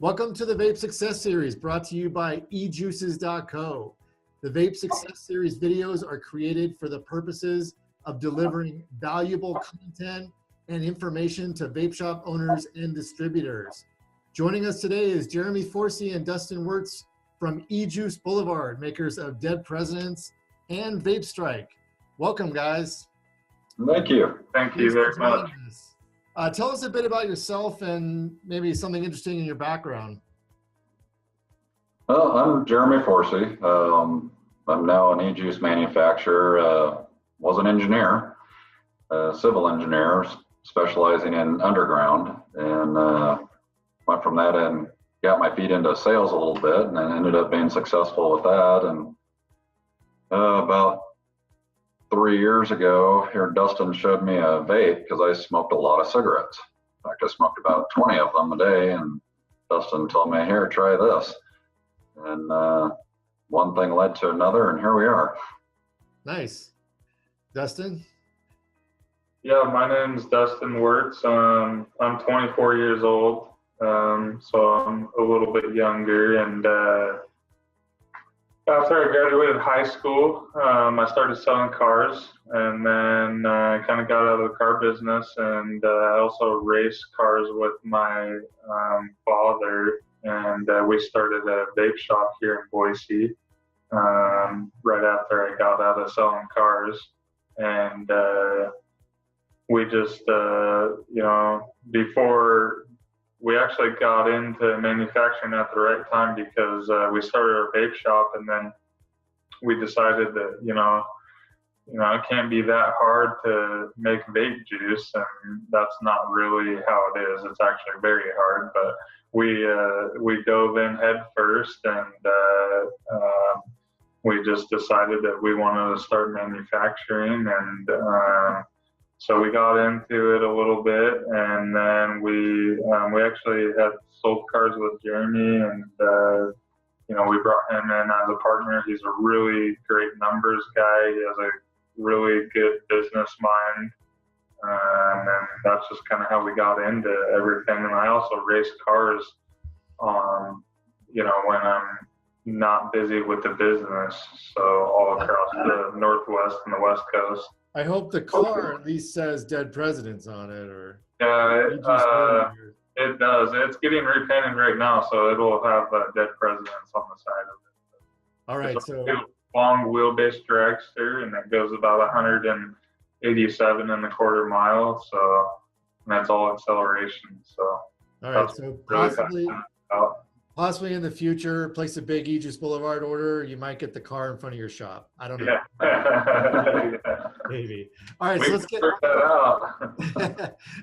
Welcome to the Vape Success Series, brought to you by ejuices.co. The Vape Success Series videos are created for the purposes of delivering valuable content and information to vape shop owners and distributors. Joining us today is Jeremy Forsey and Dustin Wirtz from eJuice Boulevard, makers of Dead Presidents and Vape Strike. Welcome, guys. Thank you. Thank you very much. Tell us a bit about yourself and maybe something interesting in your background. Well, I'm Jeremy Forsey. I'm now an eJuice manufacturer. Was an engineer, civil engineer, specializing in underground, and went from that and got my feet into sales a little bit, and then ended up being successful with that. And about 3 years ago, here Dustin showed me a vape because I smoked a lot of cigarettes. In fact, I smoked about 20 of them a day, and Dustin told me, "Here, try this." And one thing led to another, and here we are. Nice. Dustin? Yeah, my name's Dustin Wirtz. I'm 24 years old, so I'm a little bit younger. And after I graduated high school, I started selling cars, and then I kind of got out of the car business, and I also raced cars with my father, and we started a vape shop here in Boise right after I got out of selling cars. And we just, before we actually got into manufacturing at the right time, because we started our vape shop, and then we decided that, it can't be that hard to make vape juice, and that's not really how it is. It's actually very hard, but we dove in head first, and we just decided that we wanted to start manufacturing, and so we got into it a little bit, and then we actually had sold cars with Jeremy, and we brought him in as a partner. He's a really great numbers guy. He has a really good business mind, and that's just kind of how we got into everything. And I also race cars, when I'm not busy with the business, so all across the Northwest and the West Coast. I hope the car at least says Dead Presidents on it, or it does. It's getting repainted right now, so it'll have Dead Presidents on the side of it. All right, it's so a long wheelbase dragster, and it goes about 187 and a quarter miles. So and that's all acceleration. So all right, so possibly in the future, place a big eJuice Boulevard order, you might get the car in front of your shop. I don't know. Yeah. Maybe. All right, so let's get that out.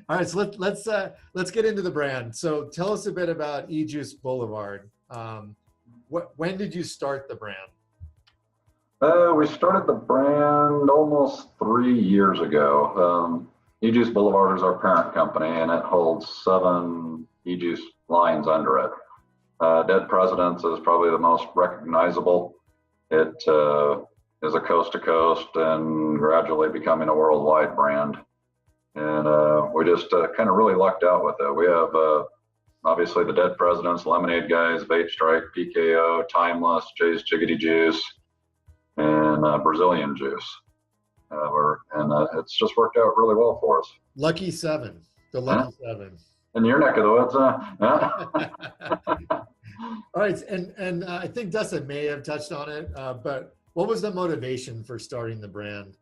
All right, so let's get into the brand. So tell us a bit about eJuice Boulevard. When did you start the brand? We started the brand almost 3 years ago. eJuice Boulevard is our parent company, and it holds 7 eJuice lines under it. Dead Presidents is probably the most recognizable. It is a coast-to-coast and gradually becoming a worldwide brand. And we just kind of really lucked out with it. We have obviously the Dead Presidents, Lemonade Guys, Vape Strike, PKO, Timeless, Jay's Jiggity Juice, and Brazilian Juice. It's just worked out really well for us. Lucky 7, the Lucky 7. In your neck of the woods, huh? All right, and I think Dustin may have touched on it, but what was the motivation for starting the brand?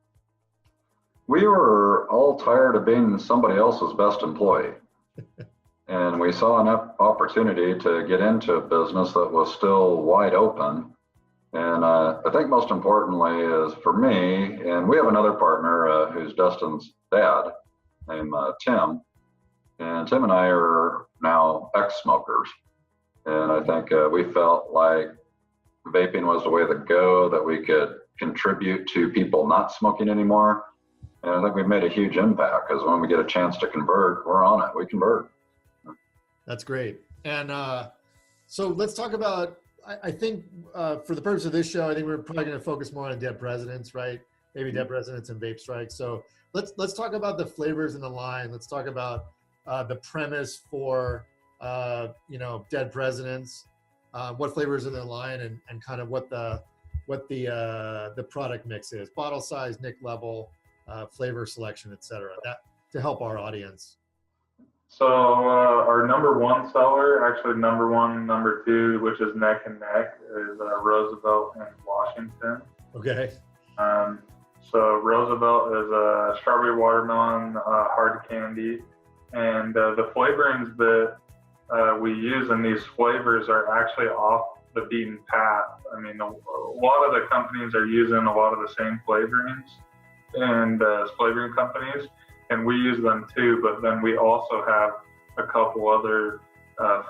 We were all tired of being somebody else's best employee. And we saw an opportunity to get into a business that was still wide open. And I think most importantly is for me, and we have another partner who's Dustin's dad, named Tim. And Tim and I are now ex-smokers. And I think we felt like vaping was the way to go, that we could contribute to people not smoking anymore. And I think we've made a huge impact, because when we get a chance to convert, we're on it. We convert. That's great. And so let's talk about, I think for the purpose of this show, I think we're probably going to focus more on Dead Presidents, right? Maybe Dead Presidents and Vape Strike. So let's talk about the flavors in the line. Let's talk about the premise for you know, dead presidents, what flavors are in the line, and kind of what the product mix is, bottle size, nic level, flavor selection, etc. That to help our audience. So our number one seller, actually number one, number two, which is neck and neck, is Roosevelt and Washington. Okay. So Roosevelt is a strawberry watermelon hard candy, and the flavorings that we use in these flavors are actually off the beaten path. I mean, a lot of the companies are using a lot of the same flavorings and flavoring companies, and we use them too, but then we also have a couple other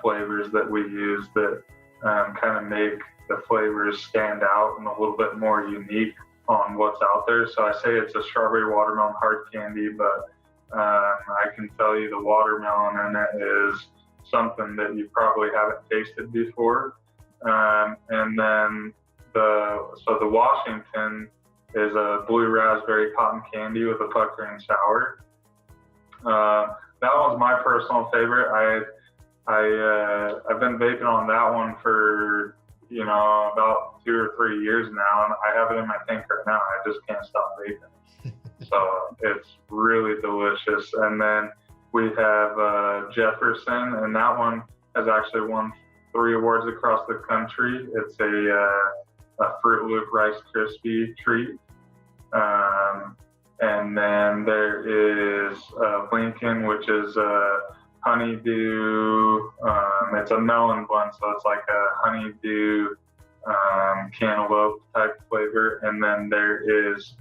flavors that we use that kind of make the flavors stand out and a little bit more unique on what's out there. So I say it's a strawberry watermelon hard candy, but I can tell you the watermelon in it is something that you probably haven't tasted before. And then the Washington is a blue raspberry cotton candy with a puckering sour. That one's my personal favorite. I've been vaping on that one for, you know, about 2 or 3 years now, and I have it in my tank right now. I just can't stop vaping. So it's really delicious. And then we have Jefferson, and that one has actually won 3 awards across the country. It's a Fruit Loop Rice Krispie treat. And then there is Lincoln, which is honeydew. It's a melon blend, so it's like a honeydew cantaloupe type flavor. And then there's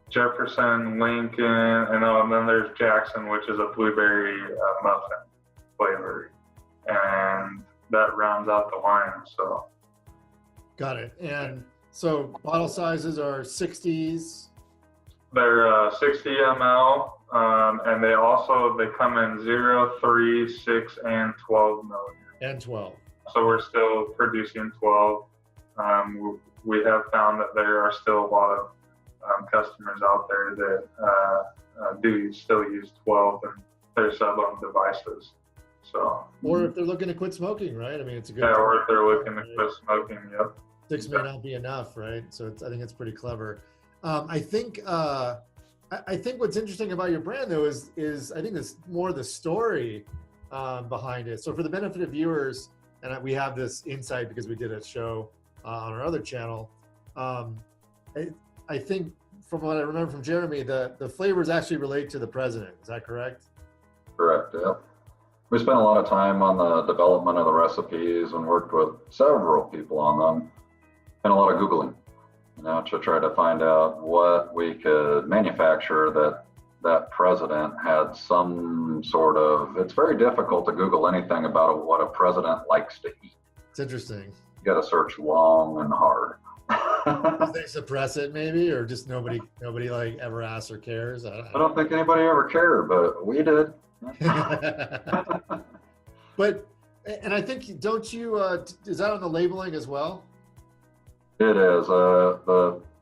Jefferson, Lincoln, and then there's Jackson, which is a blueberry muffin flavor, and that rounds out the line. So got it. And so bottle sizes are 60s. They're 60 ml, and they come in 0, 3, 6, and 12 milligram. And 12. So we're still producing 12. We have found that there are still a lot of customers out there that do still use 12 in their cell-phone devices. So, or if they're looking to quit smoking, right? I mean, it's a good. Yeah, or if they're looking to quit smoking, yep. 6 may not be enough, right? So I think it's pretty clever. I think what's interesting about your brand though is I think it's more the story behind it. So for the benefit of viewers, and we have this insight because we did a show on our other channel. I think from what I remember from Jeremy, the flavors actually relate to the president. Is that correct? Correct, yeah. We spent a lot of time on the development of the recipes and worked with several people on them, and a lot of Googling, you know, to try to find out what we could manufacture that president had some sort of, it's very difficult to Google anything about what a president likes to eat. It's interesting. You got to search long and hard. Do they suppress it maybe, or just nobody like ever asks or cares? I don't think anybody ever cared, but we did. But, and I think, don't you, is that on the labeling as well? It is.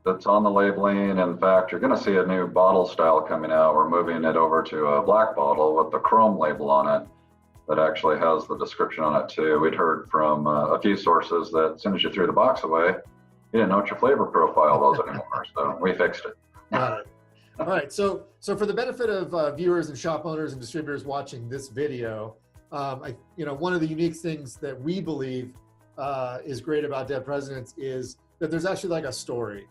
It's on the labeling. In fact, you're going to see a new bottle style coming out. We're moving it over to a black bottle with the chrome label on it that actually has the description on it too. We'd heard from a few sources that as soon as you threw the box away, you didn't know what your flavor profile was anymore. So we fixed it. Got it. All right. So for the benefit of viewers and shop owners and distributors watching this video, one of the unique things that we believe is great about Dead Presidents is that there's actually like a story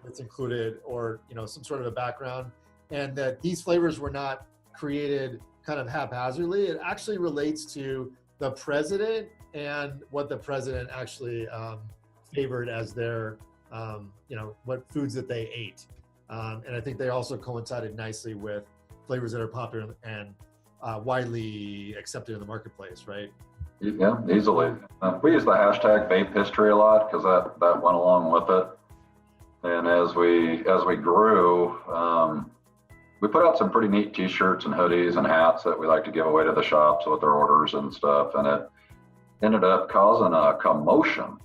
that's included, or some sort of a background, and that these flavors were not created kind of haphazardly. It actually relates to the president and what the president actually favored as their what foods that they ate, and I think they also coincided nicely with flavors that are popular and widely accepted in the marketplace, right? Yeah, easily. We use the hashtag Vape History a lot because that went along with it. And as we grew, we put out some pretty neat T-shirts and hoodies and hats that we like to give away to the shops with their orders and stuff. And it ended up causing a commotion.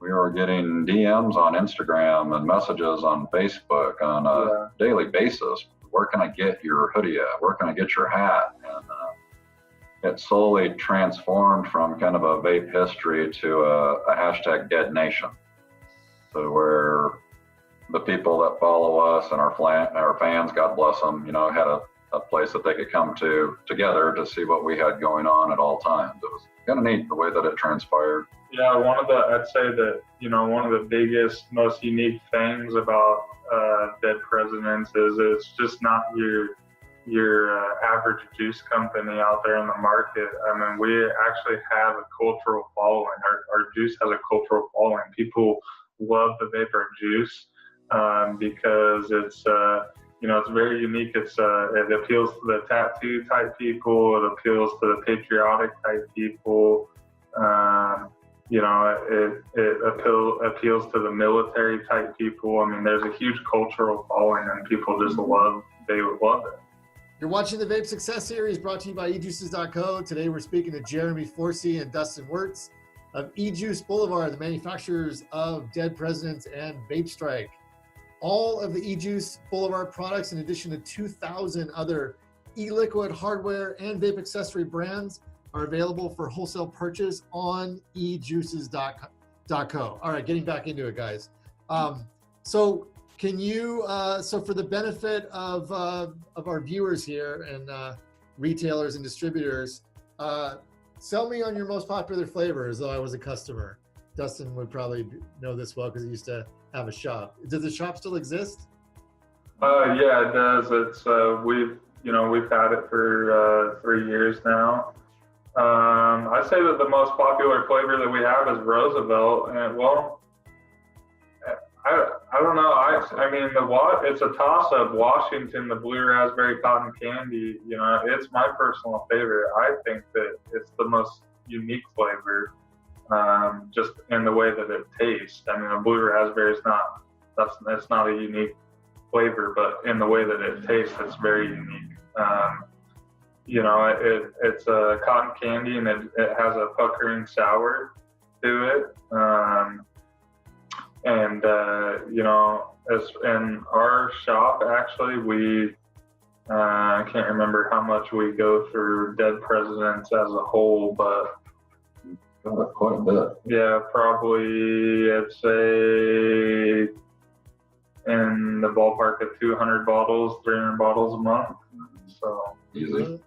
We were getting DMs on Instagram and messages on Facebook on a daily basis, Where can I get your hoodie at? Where can I get your hat? And it slowly transformed from kind of a vape history to a hashtag dead nation. So where the people that follow us and our fans, God bless them, you know, had a place that they could come to together to see what we had going on at all times. It was kind of neat the way that it transpired. Yeah, I'd say that, you know, one of the biggest, most unique things about Dead Presidents is it's just not your average juice company out there in the market. I mean, we actually have a cultural following. Our juice has a cultural following. People love the vapor juice because it's you know, it's very unique. It appeals to the tattoo type people. It appeals to the patriotic type people. You know, it appeals to the military type people. I mean, there's a huge cultural following, and people just love it. You're watching the Vape Success Series brought to you by ejuices.co. Today we're speaking to Jeremy Forsey and Dustin Wirtz of eJuice Boulevard, the manufacturers of Dead Presidents and Vape Strike. All of the eJuice Boulevard products, in addition to 2,000 other eliquid hardware and vape accessory brands, are available for wholesale purchase on ejuices.co. All right, getting back into it, guys. So can you, so for the benefit of our viewers here and retailers and distributors, sell me on your most popular flavor as though I was a customer. Dustin would probably know this well because he used to have a shop. Does the shop still exist? Yeah, it does. It's we've had it for 3 years now. I say that the most popular flavor that we have is Roosevelt, and well, I don't know. I mean, it's a toss-up. Washington, the blue raspberry cotton candy. You know, it's my personal favorite. I think that it's the most unique flavor, just in the way that it tastes. I mean, a blue raspberry is that's not a unique flavor, but in the way that it tastes, it's very unique. You know, it's a cotton candy, and it has a puckering sour to it. You know, as in our shop, actually, we I can't remember how much we go through Dead Presidents as a whole, but Quite a bit. yeah, probably I'd say in the ballpark of 200 bottles, 300 bottles a month. So Easy.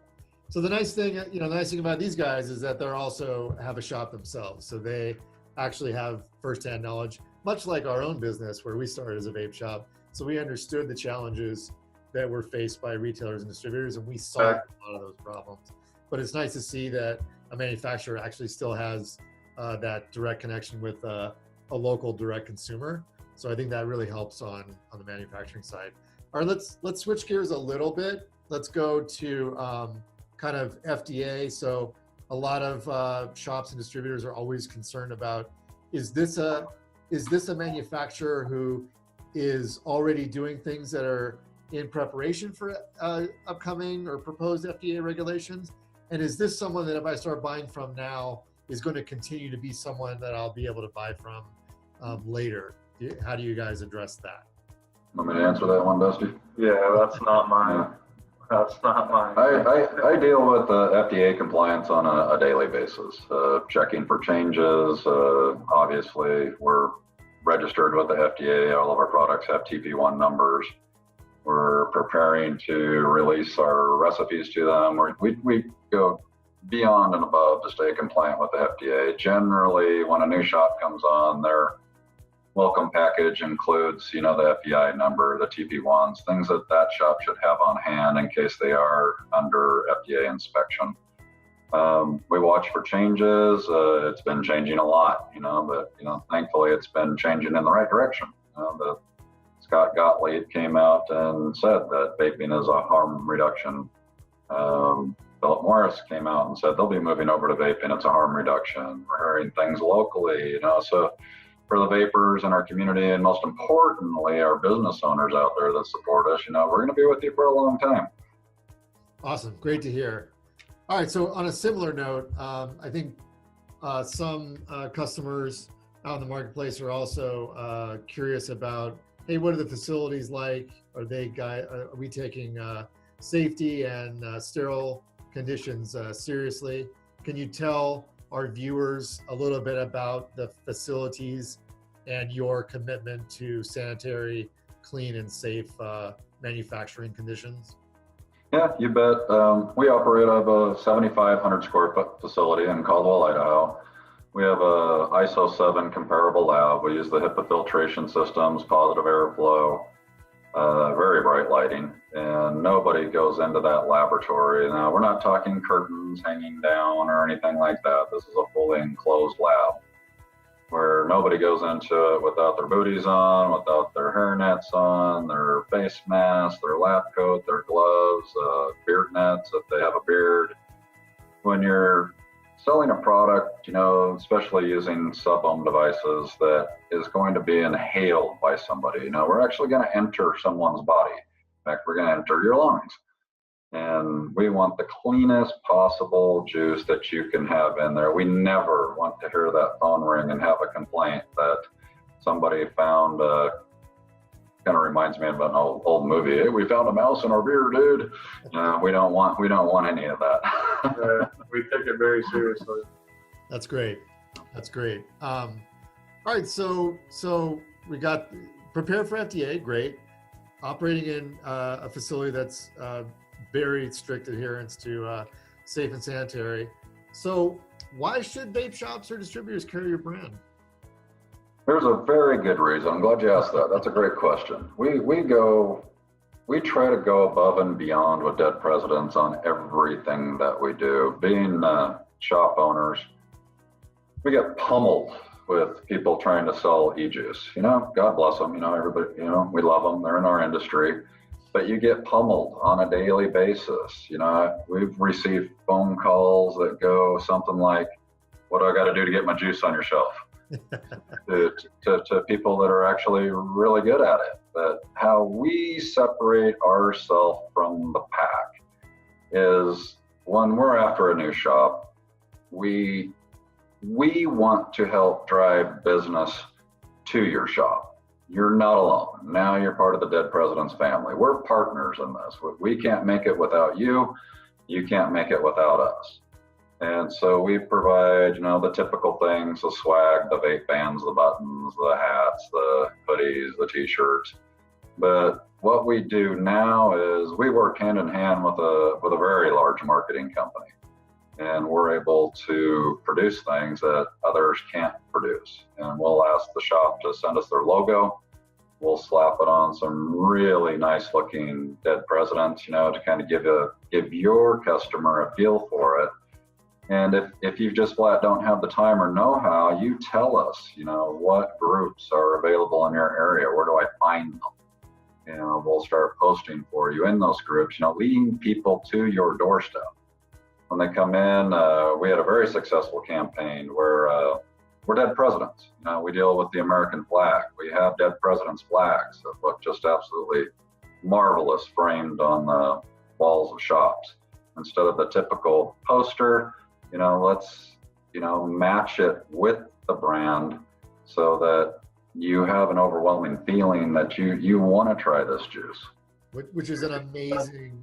So the nice thing, the nice thing about these guys is that they're also have a shop themselves. So they actually have firsthand knowledge, much like our own business where we started as a vape shop. So we understood the challenges that were faced by retailers and distributors, and we solved a lot of those problems. But it's nice to see that a manufacturer actually still has that direct connection with a local direct consumer. So I think that really helps on the manufacturing side. All right, let's switch gears a little bit. Let's go to kind of FDA. So a lot of shops and distributors are always concerned about, is this a manufacturer who is already doing things that are in preparation for upcoming or proposed FDA regulations? And is this someone that if I start buying from now is going to continue to be someone that I'll be able to buy from later? How do you guys address that? Want me to answer that one, Dusty? yeah, that's not mine. That's not mine. I deal with FDA compliance on a daily basis, checking for changes. Obviously, we're registered with the FDA. All of our products have TP1 numbers. We're preparing to release our recipes to them. We go beyond and above to stay compliant with the FDA. Generally, when a new shop comes on, their welcome package includes, the FBI number, the TP1s, things that shop should have on hand in case they are under FDA inspection. We watch for changes. It's been changing a lot, but thankfully it's been changing in the right direction. Scott Gottlieb came out and said that vaping is a harm reduction. Philip Morris came out and said they'll be moving over to vaping. It's a harm reduction. We're hearing things locally, so for the vapors in our community, and most importantly, our business owners out there that support us, we're going to be with you for a long time. Awesome. Great to hear. All right. So on a similar note, I think some customers out in the marketplace are also curious about hey, what are the facilities like? Are we taking safety and sterile conditions seriously? Can you tell our viewers a little bit about the facilities and your commitment to sanitary, clean, and safe manufacturing conditions? Yeah, you bet. We operate out of a 7,500 square foot facility in Caldwell, Idaho. We have a ISO 7 comparable lab. We use the HIPAA filtration systems, positive airflow, very bright lighting, and nobody goes into that laboratory. Now, we're not talking curtains hanging down or anything like that. This is a fully enclosed lab where nobody goes into it without their booties on, without their hairnets on, their face mask, their lab coat, their gloves, beard nets if they have a beard. When you're selling a product, especially using sub-ohm devices that is going to be inhaled by somebody, we're actually going to enter someone's body. In fact, we're going to enter your lungs. And we want the cleanest possible juice that you can have in there. We never want to hear that phone ring and have a complaint that somebody found, kind of reminds me of an old movie. Hey, we found a mouse in our beer, dude. We don't want any of that. We take it very seriously. That's great. That's great. All right, so we got prepared for FDA, great. Operating in a facility that's very strict adherence to safe and sanitary. So why should vape shops or distributors carry your brand? There's a very good reason. I'm glad you asked that. That's a great question. We try to go above and beyond with dead presidents on everything that we do. Being shop owners, we get pummeled with people trying to sell e-juice. God bless them. Everybody, we love them. They're in our industry. But you get pummeled on a daily basis. We've received phone calls that go something like, what do I got to do to get my juice on your shelf? to people that are actually really good at it. But how we separate ourselves from the pack is when we're after a new shop, we want to help drive business to your shop. You're not alone. Now you're part of the Dead President's family. We're partners in this. We can't make it without you. You can't make it without us. And so we provide, the typical things, the swag, the vape bands, the buttons, the hats, the hoodies, the t-shirts. But what we do now is we work hand in hand with a very large marketing company. And we're able to produce things that others can't produce. And we'll ask the shop to send us their logo. We'll slap it on some really nice looking dead presidents, to kind of give your customer a feel for it. And if you just flat don't have the time or know-how, you tell us, what groups are available in your area. Where do I find them? We'll start posting for you in those groups, leading people to your doorstep. When they come in, we had a very successful campaign where we're dead presidents. We deal with the American flag. We have dead presidents flags that look just absolutely marvelous framed on the walls of shops. Instead of the typical poster, let's, match it with the brand so that you have an overwhelming feeling that you want to try this juice. Which is an amazing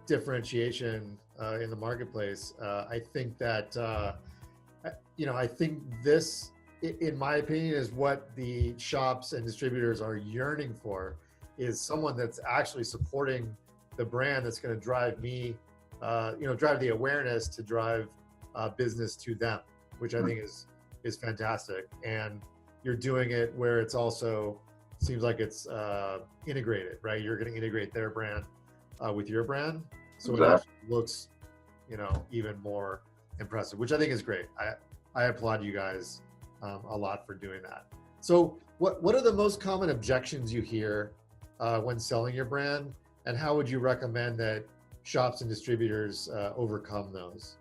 differentiation in the marketplace. I think that, I think this, in my opinion, is what the shops and distributors are yearning for, is someone that's actually supporting the brand that's going to drive me, drive the awareness to drive business to them, which I think is fantastic. And you're doing it where it's also seems like it's integrated, right? You're going to integrate their brand with your brand, so exactly. It actually looks, even more impressive, which I think is great. I applaud you guys a lot for doing that. So what are the most common objections you hear when selling your brand, and how would you recommend that shops and distributors overcome those?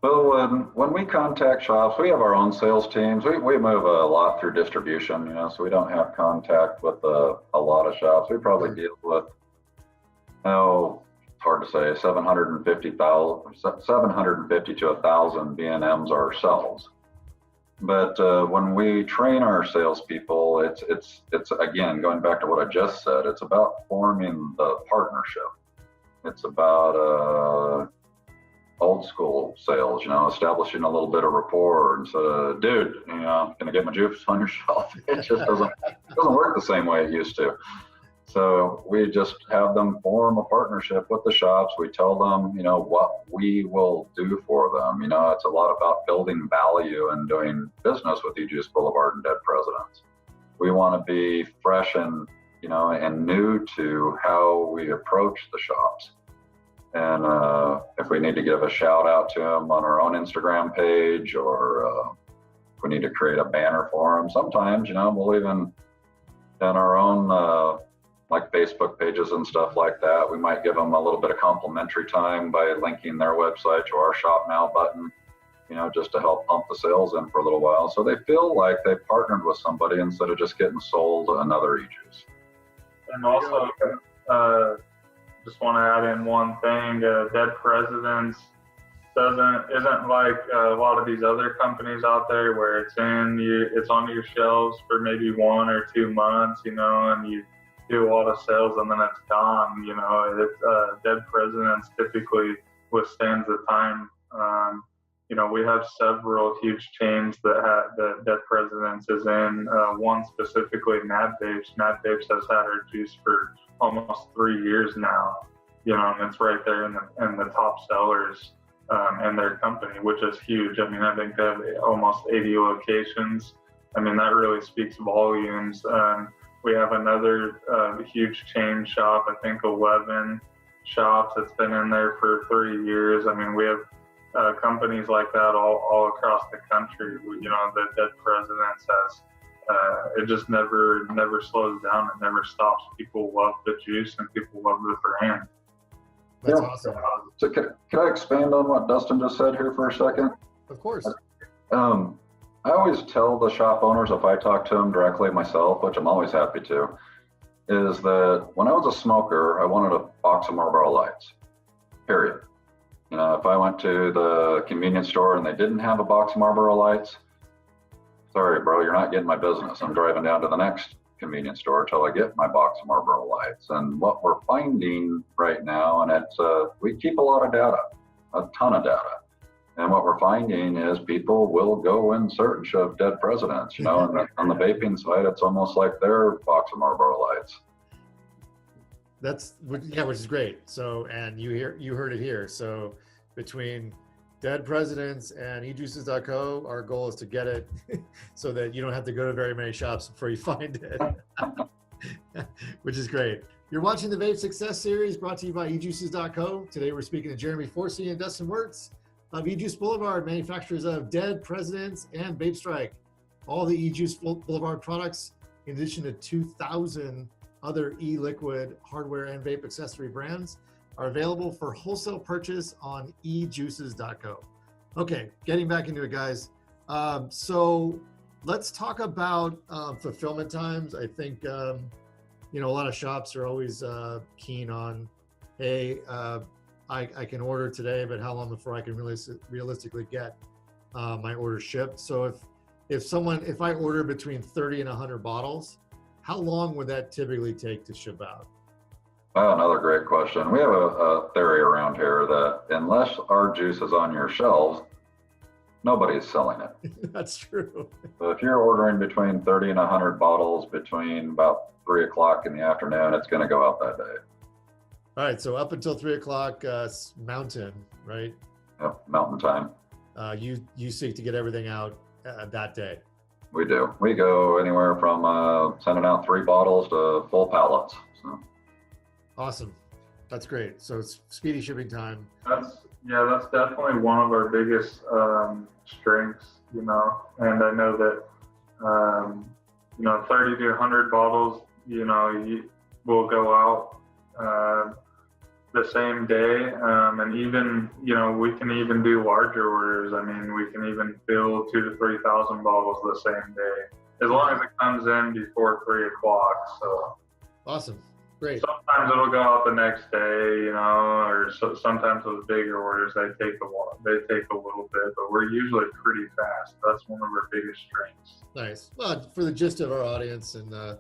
Well, when we contact shops, we have our own sales teams. We move a lot through distribution, so we don't have contact with a lot of shops. We probably deal with, it's hard to say, 750 to 1,000 B&Ms ourselves. But when we train our salespeople, it's again, going back to what I just said, it's about forming the partnership. It's about old school sales, establishing a little bit of rapport and so, dude, can I get my juice on your shelf? It just doesn't work the same way it used to. So we just have them form a partnership with the shops. We tell them, what we will do for them. It's a lot about building value and doing business with E-Juice Boulevard and Dead Presidents. We want to be fresh and, and new to how we approach the shops. And if we need to give a shout out to them on our own Instagram page, or if we need to create a banner for them, sometimes, we'll even, in our own, like Facebook pages and stuff like that, we might give them a little bit of complimentary time by linking their website to our Shop Now button, just to help pump the sales in for a little while. So they feel like they partnered with somebody instead of just getting sold another e-juice. And also, just want to add in one thing, Dead Presidents isn't like a lot of these other companies out there where it's on your shelves for maybe 1 or 2 months, and you do a lot of sales and then it's gone. Dead Presidents typically withstands the time. We have several huge chains that Dead Presidents is in. One specifically, Mad Vapes. Mad Vapes has had our juice for almost 3 years now. And it's right there in the top sellers in their company, which is huge. I think they have almost 80 locations. That really speaks volumes. We have another huge chain shop, I think 11 shops that's been in there for 3 years. We have companies like that all across the country. The Dead Presidents has, it just never slows down. It never stops. People love the juice and people love the brand. That's awesome. So can I expand on what Dustin just said here for a second? Of course. I always tell the shop owners, if I talk to them directly myself, which I'm always happy to, is that when I was a smoker, I wanted a box of Marlboro Lights, period. If I went to the convenience store and they didn't have a box of Marlboro Lights, sorry, bro, you're not getting my business. I'm driving down to the next convenience store until I get my box of Marlboro Lights. And what we're finding right now, and it's we keep a lot of data, a ton of data. And what we're finding is people will go in search of Dead Presidents. And on the vaping side, it's almost like their box of Marlboro Lights. Which is great. So, and you heard it here. So between Dead Presidents and ejuices.co, our goal is to get it so that you don't have to go to very many shops before you find it, which is great. You're watching the Vape Success Series brought to you by ejuices.co. Today we're speaking to Jeremy Forsey and Dustin Wirtz of E-Juice Boulevard, manufacturers of Dead Presidents and Vape Strike. All the E-Juice Boulevard products, in addition to 2,000 other e-liquid hardware and vape accessory brands, are available for wholesale purchase on ejuices.co. Okay, getting back into it, guys. So let's talk about fulfillment times. I think, a lot of shops are always keen on, hey, I can order today, but how long before I can realistically get my order shipped? So if I order between 30 and 100 bottles, how long would that typically take to ship out? Another great question. We have a theory around here that unless our juice is on your shelves, nobody's selling it. That's true. So if you're ordering between 30 and 100 bottles between about 3 o'clock in the afternoon, it's going to go out that day. All right, so up until 3 o'clock Mountain, right? Yep, Mountain time. You seek to get everything out that day. We do. We go anywhere from sending out 3 bottles to full pallets. So. Awesome. That's great. So it's speedy shipping time. That's definitely one of our biggest strengths, and I know that 30 to 100 bottles, will go out the same day, and even we can even do larger orders. We can even fill 2,000 to 3,000 bottles the same day, as long as it comes in before 3 o'clock. So awesome. Great. Sometimes it'll go out the next day, you know, or sometimes those bigger orders, they take a little bit, but we're usually pretty fast. That's one of our biggest strengths. Nice. Well, for the gist of our audience and the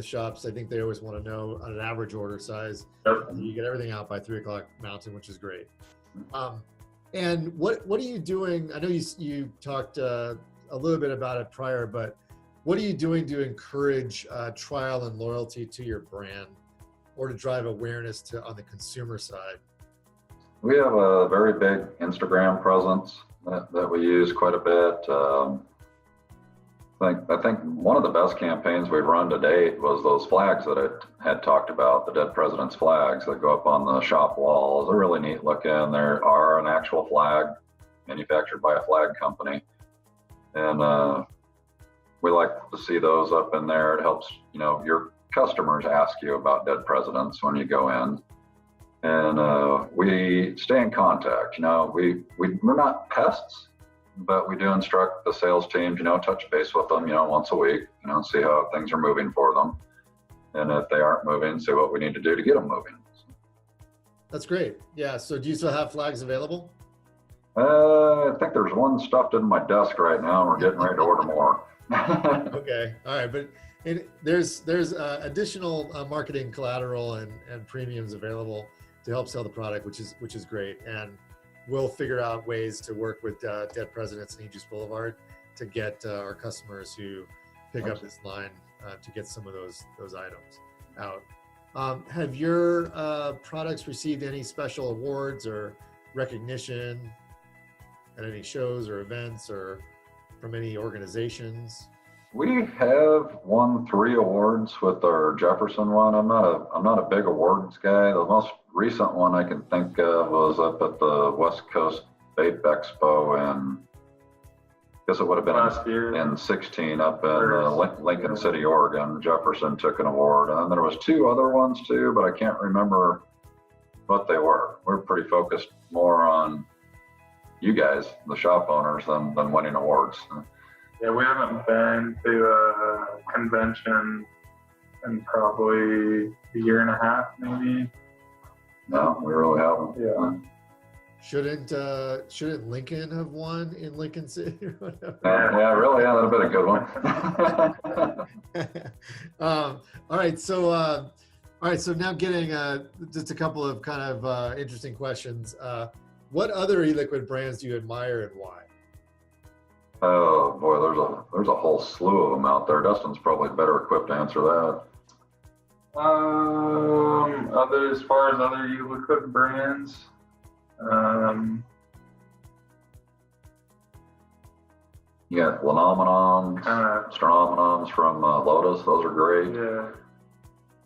shops, I think they always want to know on an average order size. Yep. You get everything out by 3 o'clock Mountain, which is great. And what are you doing? I know you talked a little bit about it prior, but what are you doing to encourage trial and loyalty to your brand, or to drive awareness on the consumer side? We have a very big Instagram presence that we use quite a bit. I think one of the best campaigns we've run to date was those flags that I had talked about, the dead president's flags that go up on the shop walls. They're really neat looking. There are an actual flag manufactured by a flag company. And we like to see those up in there. It helps, you know, your customers ask you about dead presidents when you go in. And we stay in contact. You know, we're not pests, but we do instruct the sales team, you know, touch base with them, you know, once a week, you know, see how things are moving for them. And if they aren't moving, see what we need to do to get them moving. That's great. Yeah. So do you still have flags available? I think there's one stuffed in my desk right now, and we're getting ready to order more. Okay. All right. But there's additional marketing collateral and premiums available to help sell the product, which is great. And we'll figure out ways to work with Dead Presidents and E-Juice Boulevard to get our customers who pick up this line to get some of those items out. Have your products received any special awards or recognition at any shows or events or from any organizations? We have won 3 awards with our Jefferson one. I'm not a big awards guy. The most recent one I can think of was up at the West Coast Vape Expo, and I guess it would have been last year in 16 up in Lincoln City, Oregon. Jefferson took an award, and then there was 2 other ones too, but I can't remember what they were. We're pretty focused more on you guys, the shop owners, than winning awards. Yeah, we haven't been to a convention in probably a year and a half, maybe. No, we really haven't. Yeah. Shouldn't Lincoln have won in Lincoln City or whatever? Yeah, really, yeah, that'd have been a good one. All right, so now getting just a couple of kind of interesting questions. What other e-liquid brands do you admire and why? Oh boy, there's a whole slew of them out there. Dustin's probably better equipped to answer that. As far as other e-liquid brands, you got Lenominoms, Stronominoms from Lotus. Those are great.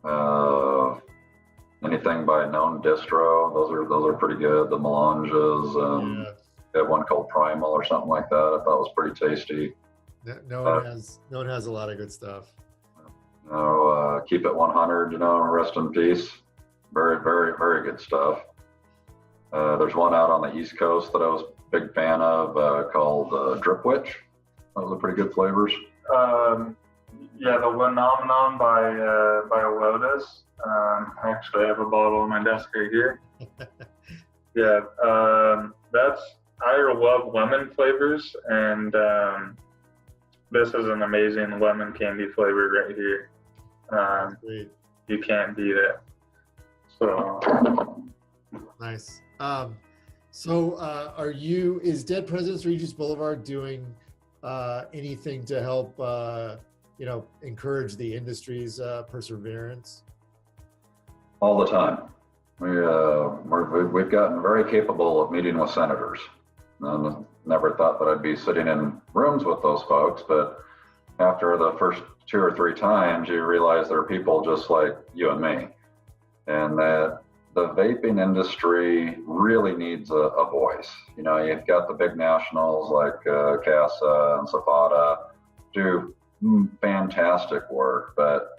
Yeah. Anything by Known Distro, those are pretty good. The Melanges. Yeah. They have one called Primal or something like that. I thought was pretty tasty. No one has a lot of good stuff. You know, Keep It 100. You know, rest in peace. Very, very, very good stuff. There's one out on the East Coast that I was a big fan of called Drip Witch. Those are pretty good flavors. Yeah, the Lenominon by Lotus. Actually, I have a bottle on my desk right here. Yeah, I love lemon flavors, and this is an amazing lemon candy flavor right here. You can't beat it. So nice. Is Dead Presidents or E-Juice Boulevard doing anything to help encourage the industry's perseverance? All the time. We've gotten very capable of meeting with senators. Never thought that I'd be sitting in rooms with those folks, but after the first 2 or 3 times, you realize they're people just like you and me, and that the vaping industry really needs a voice. You know, you've got the big nationals like CASA and Safada do fantastic work, but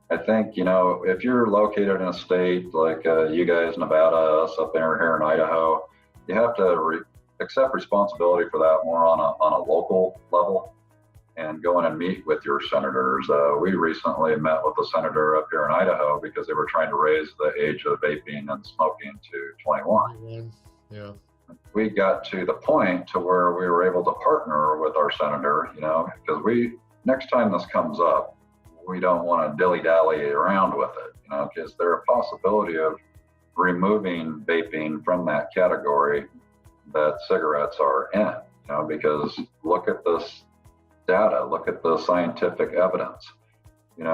I think, you know, if you're located in a state like you guys, Nevada, us up there here in Idaho, you have to accept responsibility for that more on a local level. and go in and meet with your senators. We recently met with a senator up here in Idaho because they were trying to raise the age of vaping and smoking to 21. Yeah. We got to the point to where we were able to partner with our senator, because next time this comes up, we don't want to dilly-dally around with it, because there's a possibility of removing vaping from that category that cigarettes are in, because look at this data, look at the scientific evidence. When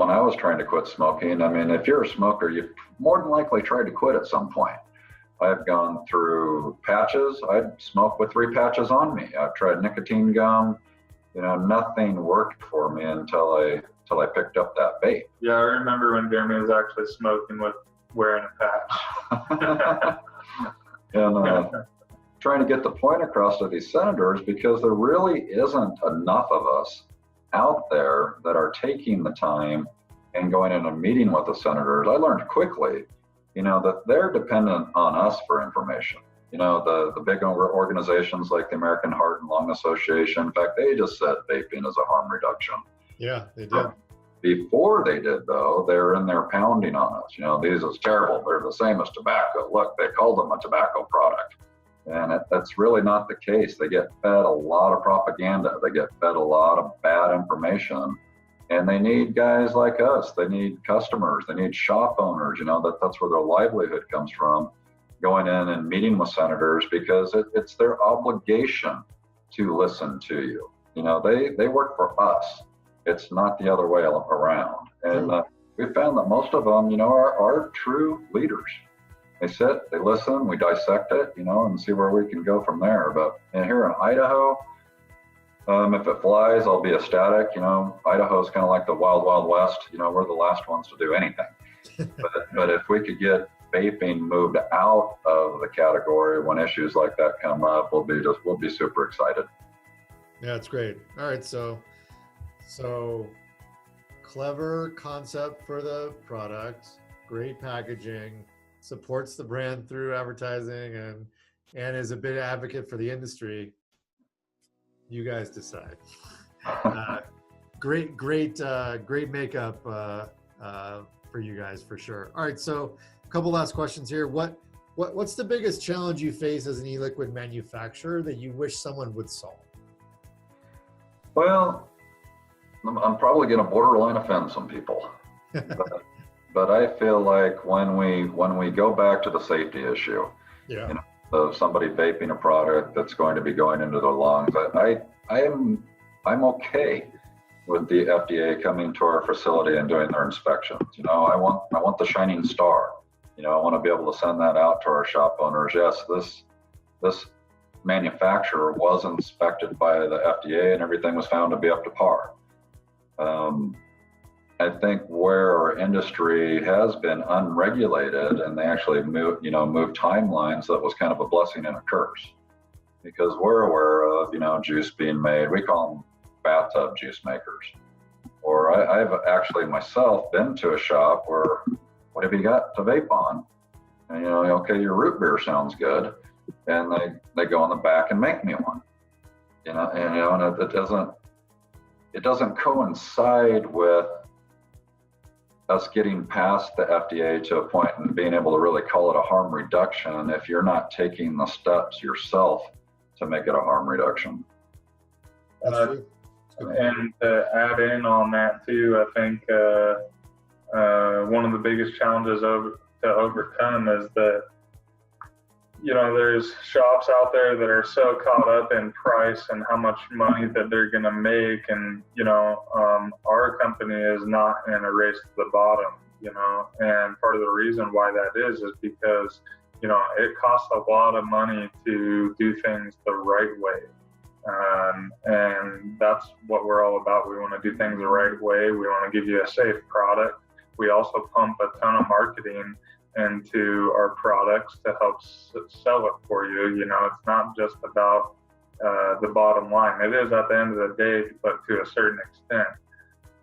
I was trying to quit smoking, if you're a smoker, you've more than likely tried to quit at some point. I've gone through patches. I'd smoke with 3 patches on me. I've tried nicotine gum. Nothing worked for me until I picked up that vape. Yeah, I remember when Jeremy was actually smoking with wearing a patch. And trying to get the point across to these senators, because there really isn't enough of us out there that are taking the time and going in a meeting with the senators. I learned quickly, that they're dependent on us for information. The big organizations like the American Heart and Lung Association, in fact, they just said vaping is a harm reduction. Yeah, they did. Before they did, though, they're in there pounding on us. These is terrible. They're the same as tobacco. Look, they called them a tobacco product. And that's really not the case. They get fed a lot of propaganda. They get fed a lot of bad information. And they need guys like us. They need customers. They need shop owners. That's where their livelihood comes from, going in and meeting with senators, because it's their obligation to listen to you. They work for us. It's not the other way around. And we found that most of them, are true leaders. They sit, they listen, we dissect it, and see where we can go from there. But here in Idaho, if it flies, I'll be ecstatic. Idaho is kind of like the wild, wild west. We're the last ones to do anything. but if we could get vaping moved out of the category when issues like that come up, we'll be super excited. Yeah, it's great. All right, so clever concept for the product, great packaging, supports the brand through advertising, and is a big advocate for the industry. You guys decide. Great makeup for you guys, for sure. All right, so a couple last questions here. What's the biggest challenge you face as an e-liquid manufacturer that you wish someone would solve? Well, I'm probably going to borderline offend some people, but I feel like when we go back to the safety issue, of somebody vaping a product that's going to be going into their lungs, I'm okay with the FDA coming to our facility and doing their inspections. I want the shining star. I want to be able to send that out to our shop owners. Yes, this manufacturer was inspected by the FDA and everything was found to be up to par. I think where our industry has been unregulated and they actually moved timelines, that was kind of a blessing and a curse, because we're aware of, juice being made. We call them bathtub juice makers. Or I've actually myself been to a shop where, what have you got to vape on? And, okay, your root beer sounds good. And they go in the back and make me one, and it doesn't coincide with us getting past the FDA to a point and being able to really call it a harm reduction if you're not taking the steps yourself to make it a harm reduction. And to add in on that too, I think one of the biggest challenges to overcome is that there's shops out there that are so caught up in price and how much money that they're going to make. And, our company is not in a race to the bottom, and part of the reason why that is because, it costs a lot of money to do things the right way. And that's what we're all about. We want to do things the right way. We want to give you a safe product. We also pump a ton of marketing into our products to help sell it for you. It's not just about the bottom line. It is at the end of the day, but to a certain extent.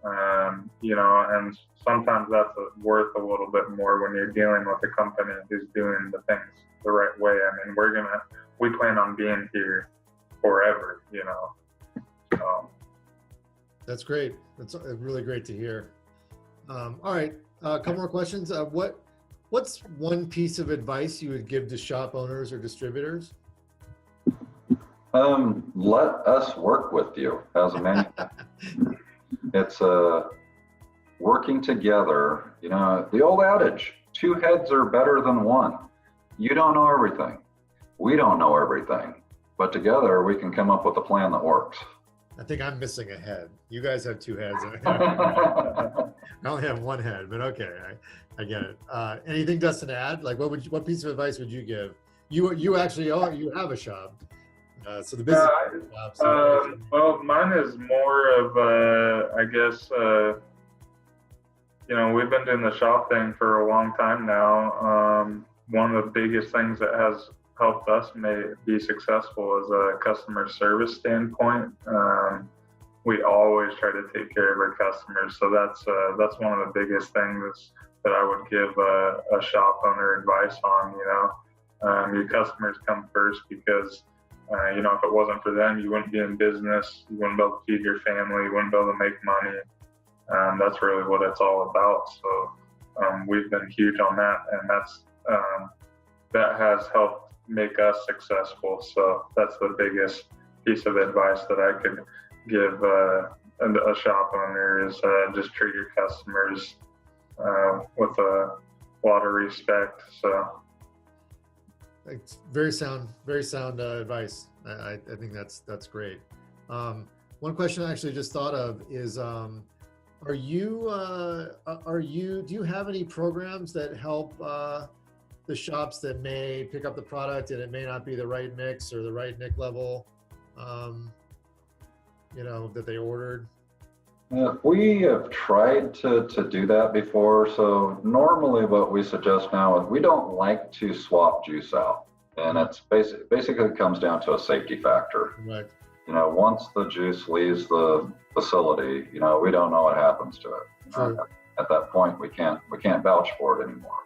And sometimes that's worth a little bit more when you're dealing with a company who's doing the things the right way. We plan on being here forever, That's great. That's really great to hear. All right, a couple more questions. What's one piece of advice you would give to shop owners or distributors? Let us work with you as a manufacturer. It's working together. You know, the old adage, 2 heads are better than 1. You don't know everything. We don't know everything, but together we can come up with a plan that works. I think I'm missing a head. You guys have 2 heads. I only have 1 head, but okay, I get it. Anything, Dustin, to add? Like, what piece of advice would you give? You actually you have a shop, so the business. Well, mine is more of I guess you know, we've been doing the shop thing for a long time now. One of the biggest things that has helped us be successful is a customer service standpoint. We always try to take care of our customers, so that's one of the biggest things that I would give a shop owner advice on. You know, your customers come first, because you know, if it wasn't for them, you wouldn't be in business, you wouldn't be able to feed your family, you wouldn't be able to make money. That's really what it's all about. So we've been huge on that, and that has helped make us successful. So that's the biggest piece of advice that I could give a shop owner is just treat your customers with a lot of respect. So it's very sound advice. I think that's great. One question I actually just thought of is, do you have any programs that help the shops that may pick up the product and it may not be the right mix or the right nic level, you know, that they ordered? We have tried to do that before. So normally what we suggest now is we don't like to swap juice out. And it's basically comes down to a safety factor. Right. You know, once the juice leaves the facility, you know, we don't know what happens to it. True. At that point, we can't vouch for it anymore.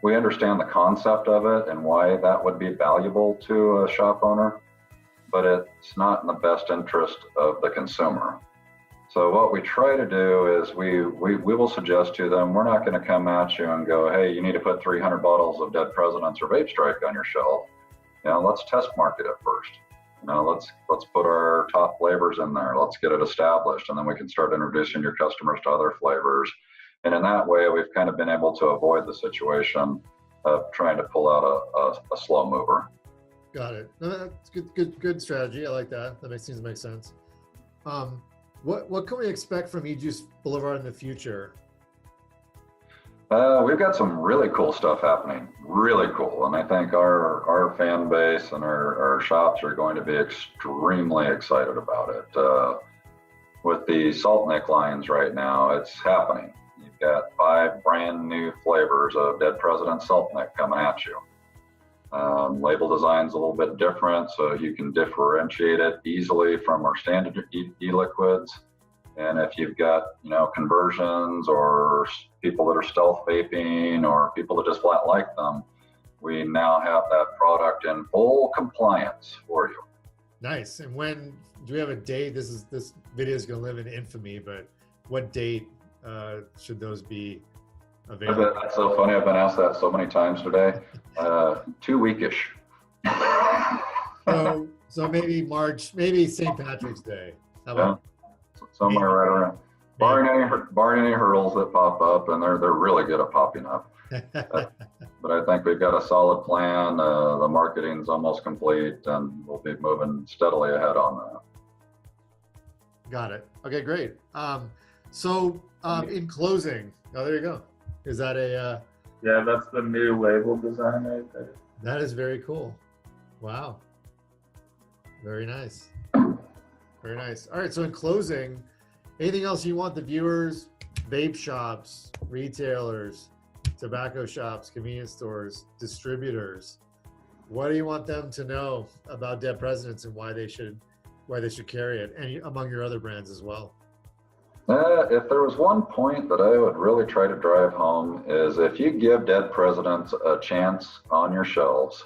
We understand the concept of it and why that would be valuable to a shop owner, but it's not in the best interest of the consumer. So what we try to do is we will suggest to them, we're not going to come at you and go, hey, you need to put 300 bottles of Dead Presidents or Vape Strike on your shelf. You know, let's test market it first. You know, let's put our top flavors in there. Let's get it established, and then we can start introducing your customers to other flavors. And in that way, we've kind of been able to avoid the situation of trying to pull out a slow mover. Got it. No, that's good strategy. I like that. That seems to make sense. What can we expect from eJuice Boulevard in the future? We've got some really cool stuff happening, really cool. And I think our fan base and our shops are going to be extremely excited about it. With the salt nic lines right now, it's happening. You've got 5 brand new flavors of Dead President Salt Nic coming at you. Label design's a little bit different, so you can differentiate it easily from our standard e-liquids. And if you've got, you know, conversions or people that are stealth vaping or people that just flat like them, we now have that product in full compliance for you. Nice. And when do we have a date? This video is going to live in infamy, but what date should those be available? That's so funny. I've been asked that so many times today. 2 weekish. So maybe March, maybe St. Patrick's Day. How about? Somewhere right around. Barring any hurdles that pop up, and they're really good at popping up. But I think we've got a solid plan. The marketing's almost complete, and we'll be moving steadily ahead on that. Got it. Okay, great. In closing, there you go. Is that a? Yeah, that's the new label design right there. That is very cool. Wow. Very nice. Very nice. All right. So in closing, anything else you want the viewers, vape shops, retailers, tobacco shops, convenience stores, distributors, what do you want them to know about Dead Presidents and why they should carry it, and among your other brands as well? If there was one point that I would really try to drive home is if you give Dead Presidents a chance on your shelves,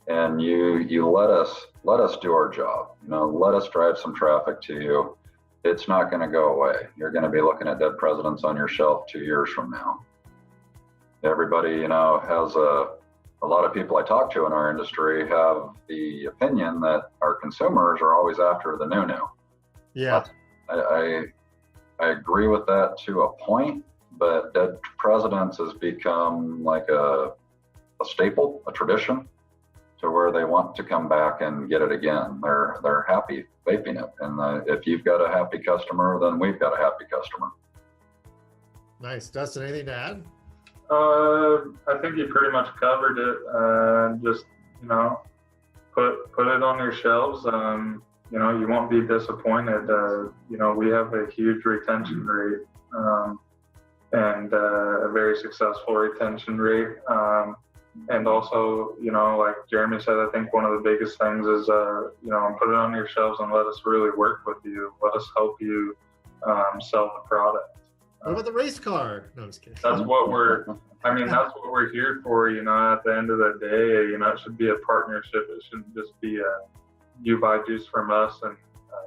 and you let us do our job. You know, let us drive some traffic to you. It's not going to go away. You're going to be looking at dead presidents on your shelf 2 years from now. Everybody, you know, has a lot of people I talk to in our industry have the opinion that our consumers are always after the new. Yeah. I agree with that to a point, but dead presidents has become like a staple, a tradition, to where they want to come back and get it again. They're happy vaping it, and if you've got a happy customer, then we've got a happy customer. Nice. Dustin, anything to add? I think you pretty much covered it. Just, you know, put it on your shelves. You know, you won't be disappointed. You know, we have a huge retention rate, and a very successful retention rate. And also, you know, like Jeremy said, I think one of the biggest things is, you know, put it on your shelves and let us really work with you. Let us help you sell the product. What about the race car? No, I'm just kidding. That's what that's what we're here for, you know, at the end of the day. You know, it should be a partnership. It shouldn't just be a you buy juice from us and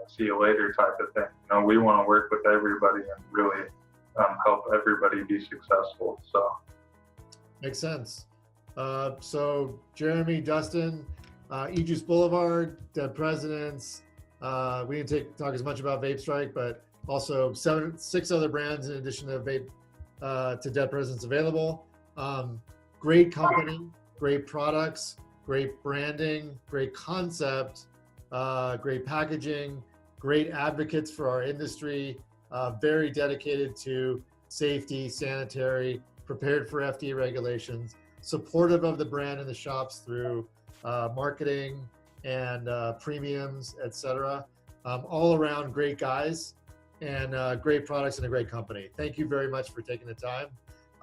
see you later type of thing. You know, we want to work with everybody and really help everybody be successful. So makes sense. So Jeremy, Dustin, eJuice Boulevard, Dead Presidents. We didn't talk as much about Vape Strike, but also 6 other brands in addition to Vape to Dead Presidents available. Great company, great products, great branding, great concept, great packaging, great advocates for our industry, very dedicated to safety, sanitary, prepared for FDA regulations, supportive of the brand in the shops through marketing and premiums, etc. All around great guys and great products and a great company. Thank you very much for taking the time.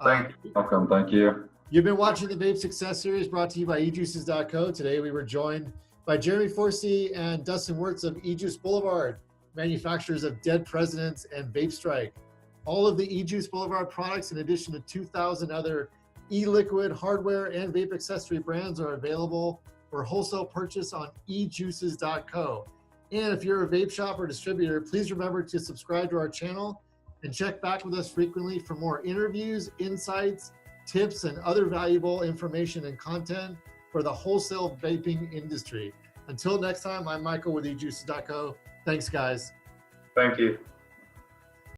thank you. Welcome. Thank you. You've been watching the Vape Success Series brought to you by ejuices.co. Today we were joined by Jeremy Forsey and Dustin Wirtz of eJuice Boulevard, manufacturers of Dead Presidents and Vape Strike. All of the eJuice Boulevard products, in addition to 2,000 other e-liquid, hardware, and vape accessory brands, are available for wholesale purchase on ejuices.co. And if you're a vape shop or distributor, please remember to subscribe to our channel and check back with us frequently for more interviews, insights, tips, and other valuable information and content for the wholesale vaping industry. Until next time, I'm Michael with ejuices.co. Thanks, guys. Thank you.